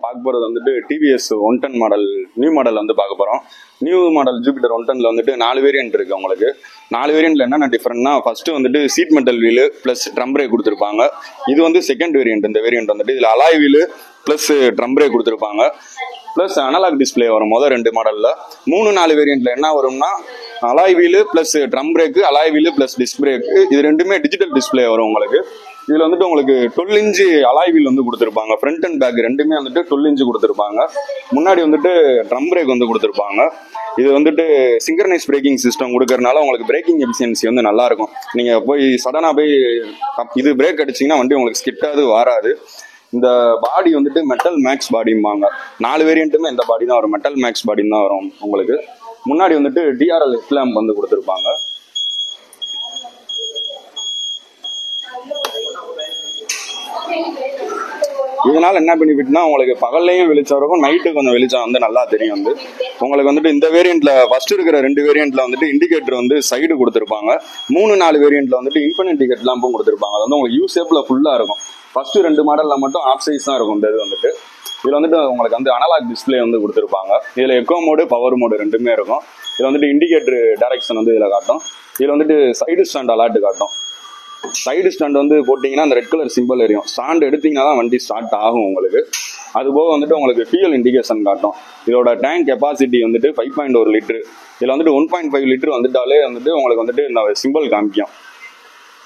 பார்க்க போகிறது வந்துட்டு டிவிஎஸ் 110 மாடல் நியூ மாடல் வந்து பார்க்க போகிறோம். நியூ மாடல் ஜூபிட்டர் 110ல வந்துட்டு 4 வேரியன்ட் இருக்குது. உங்களுக்கு 4 வேரியண்ட்ல என்னென்ன டிஃப்ரெண்ட்னா, ஃபர்ஸ்ட் வந்துட்டு seat metal wheel plus drum brake கொடுத்துருப்பாங்க. இது வந்து செகண்ட் வேரியன்ட். இந்த வேரியன்ட் வந்துட்டு இதில் alloy wheel plus drum brake கொடுத்துருப்பாங்க. ப்ளஸ் அனலாக் டிஸ்பிளே வரும் மொதல் 2 மாடலில். 3-4 வேரியண்ட்ல என்ன வரும்னா, alloy wheel plus drum brake, alloy wheel plus disc brake, இது ரெண்டுமே டிஜிட்டல் டிஸ்பிளே வரும் உங்களுக்கு. இதில் வந்துட்டு உங்களுக்கு 12 இன்ச்சு அலாய் வீல் வந்து கொடுத்துருப்பாங்க. ஃப்ரண்ட் அண்ட் பேக் ரெண்டுமே வந்துட்டு 12 இன்ச்சு கொடுத்துருப்பாங்க. முன்னாடி வந்துட்டு ட்ரம் பிரேக் வந்து கொடுத்துருப்பாங்க. இது வந்துட்டு சிங்க்ரனைஸ் பிரேக்கிங் சிஸ்டம் கொடுக்கறதுனால உங்களுக்கு பிரேக்கிங் எஃபிஷியன்சி வந்து நல்லா இருக்கும். நீங்கள் போய் சடனாக போய் இது பிரேக் அடிச்சிங்கன்னா வண்டி உங்களுக்கு ஸ்கிட்டாது வராது. இந்த பாடி வந்துட்டு மெட்டல் மேக்ஸ் பாடிம்பாங்க. 4 வேரியண்ட்டுமே இந்த பாடி தான் வரும், மெட்டல் மேக்ஸ் பாடின்னு தான் வரும் உங்களுக்கு. முன்னாடி வந்துட்டு டிஆர்எல் ஹெட்லாம்ப் வந்து கொடுத்துருப்பாங்க. இதனால என்ன பெனிஃபிட்னா, உங்களுக்கு பகல்லையும் வெளிச்சம் இருக்கும், நைட்டு கொஞ்சம் வெளிச்சம் வந்து நல்லா தெரியும். வந்து உங்களுக்கு வந்துட்டு இந்த வேரியண்ட்ல ஃபர்ஸ்ட் இருக்கிற 2 வேரியண்ட்ல வந்துட்டு இண்டிகேட்டர் வந்து சைடு கொடுத்துருப்பாங்க. 3-4 வேரியண்ட்ல வந்துட்டு இன்ஃபினிட்டி ஹெட்லாம்பும் கொடுத்துருப்பாங்க. அது வந்து உங்களுக்கு யூ ஷேப்ல ஃபுல்லா இருக்கும். ஃபர்ஸ்ட் 2 மாடல்ல மட்டும் ஆஃப் சைஸ் தான் இருக்கும். இந்த இது வந்துட்டு இதுல வந்துட்டு உங்களுக்கு வந்து அனலாக் டிஸ்பிளே வந்து கொடுத்துருப்பாங்க. இதுல எக்கோ மோடு, பவர் மோடு ரெண்டுமே இருக்கும். இதுல வந்துட்டு இண்டிகேட்டர் டைரக்ஷன் வந்து இதுல காட்டும். இதுல வந்துட்டு சைடு ஸ்டாண்ட் அலர்ட் காட்டும். சைடு ஸ்டாண்ட் வந்து போட்டிங்கன்னா அந்த ரெட் கலர் சிம்பிள் எரியும். ஸ்டாண்ட் எடுத்தீங்கன்னா தான் வண்டி ஸ்டார்ட் ஆகும் உங்களுக்கு. அதுபோக வந்துட்டு உங்களுக்கு ஃபியூயல் இண்டிகேஷன் காட்டும். இதோட டேங்க் கெப்பாசிட்டி வந்துட்டு 5.1 லிட்டரு. இதில் வந்துட்டு 1.5 லிட்டர் வந்துட்டாலே வந்துட்டு உங்களுக்கு வந்துட்டு இந்த சிம்பிள் காமிக்கும்.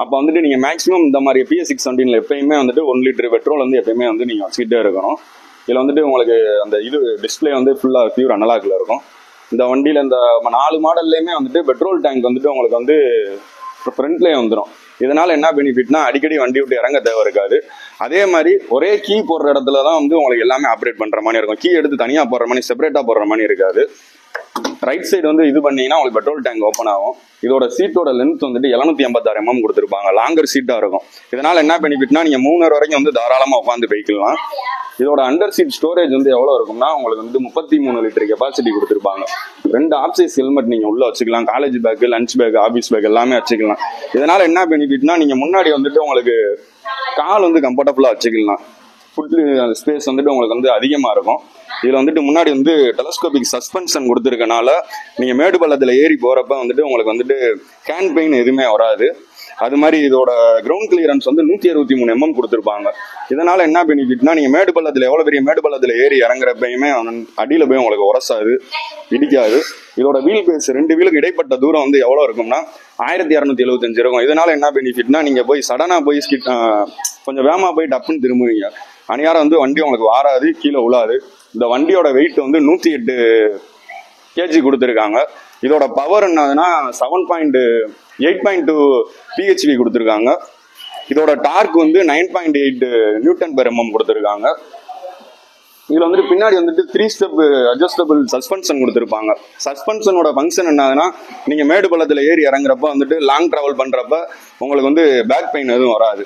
அப்போ வந்துட்டு நீங்கள் மேக்ஸிமம் இந்த மாதிரி PS 617 எப்பயுமே வந்துட்டு 1 லிட்டர் பெட்ரோல் வந்து எப்பயுமே வந்து நீங்கள் வச்சுக்கிட்டே இருக்கணும். இதில் வந்துட்டு உங்களுக்கு அந்த இது டிஸ்பிளே வந்து ஃபுல்லாக பியூர் அனலாக்ல இருக்கும். இந்த வண்டியில் இந்த 4 மாடல்லையுமே வந்துட்டு பெட்ரோல் டேங்க் வந்துட்டு உங்களுக்கு வந்து ஃப்ரண்ட்லேயே வந்துடும். இதனால என்ன பெனிஃபிட்னா, அடிக்கடி வண்டி விட்டு இறங்க தேவை இருக்காது. அதே மாதிரி ஒரே கீ போடுற இடத்துல தான் வந்து உங்களுக்கு எல்லாமே ஆப்ரேட் பண்ற மாதிரி இருக்கும். கீ எடுத்து தனியாக போடுற மாதிரி, செப்பரேட்டா போடுற மாதிரி இருக்காது. ரைட் சைடு வந்து இது பண்ணீங்கன்னா உங்களுக்கு பெட்ரோல் டேங்க் ஓப்பன் ஆகும். இதோட சீட்டோட லென்த் வந்துட்டு 786 mm கொடுத்துருப்பாங்க. லாங்கர் சீட்டா இருக்கும். இதனால என்ன பெனிஃபிட்னா, நீங்க 3 நேரம் வரைக்கும் வந்து தாராளமா உட்காந்து போய்க்கலாம். இதோட அண்டர் சீட் ஸ்டோரேஜ் வந்து எவ்வளவு இருக்கும்னா, உங்களுக்கு வந்து 33 லிட்டர் கெப்பாசிட்டி கொடுத்துருப்பாங்க. 2 ஆப் சைஸ் ஹெல்மெட் நீங்க உள்ள வச்சுக்கலாம். College bag, lunch bag, office bag எல்லாமே வச்சுக்கலாம். இதனால என்ன பெனிஃபிட்னா, நீங்க முன்னாடி வந்துட்டு உங்களுக்கு கால் வந்து கம்ஃபர்டபுளா வச்சுக்கலாம். ஃபுட் ஸ்பேஸ் வந்துட்டு உங்களுக்கு வந்து அதிகமா இருக்கும். இதுல வந்துட்டு முன்னாடி வந்து டெலஸ்கோபிக் சஸ்பென்ஷன் கொடுத்துருக்கனால நீங்க மேடு பள்ளத்துல ஏறி போறப்ப வந்துட்டு உங்களுக்கு வந்துட்டு ஹேண்ட் பெயின் எதுவுமே வராது. அது மாதிரி இதோட கிரவுண்ட் கிளியரன்ஸ் வந்து 163 mm கொடுத்துருப்பாங்க. இதனால என்ன பெனிஃபிட்னா, நீங்க மேடு பள்ளத்துல எவ்வளவு பெரிய மேடு பள்ளத்துல ஏறி இறங்குறப்பயுமே அடியில போய் உங்களுக்கு உரசாது, இடிக்காது. இதோட வீல் பேஸ் 2 வீலுக்கு இடைப்பட்ட தூரம் வந்து எவ்வளவு இருக்கும்னா 1275 இருக்கும். இதனால என்ன பெனிஃபிட்னா, நீங்க போய் சடனா போய் கொஞ்சம் வேகமா போய் டப்புன்னு திரும்புவீங்க. அணியாரம் வந்து வண்டி உங்களுக்கு வாராது, கீழே உழாது. இந்த வண்டியோட வெயிட் வந்து 108 kg கொடுத்துருக்காங்க. இதோட பவர் என்னதுன்னா 8.2 PHV கொடுத்துருக்காங்க. இதோட டார்க் வந்து 9.8 Nm கொடுத்துருக்காங்க. இதுல வந்துட்டு பின்னாடி வந்துட்டு 3 ஸ்டெப் அட்ஜஸ்டபிள் சஸ்பென்ஷன் கொடுத்துருப்பாங்க. சஸ்பென்ஷனோட ஃபங்க்ஷன் என்னதுன்னா, நீங்க மேடு பள்ளத்துல ஏறி இறங்குறப்ப வந்துட்டு லாங் டிராவல் பண்றப்ப உங்களுக்கு வந்து பேக் பெயின் எதுவும் வராது.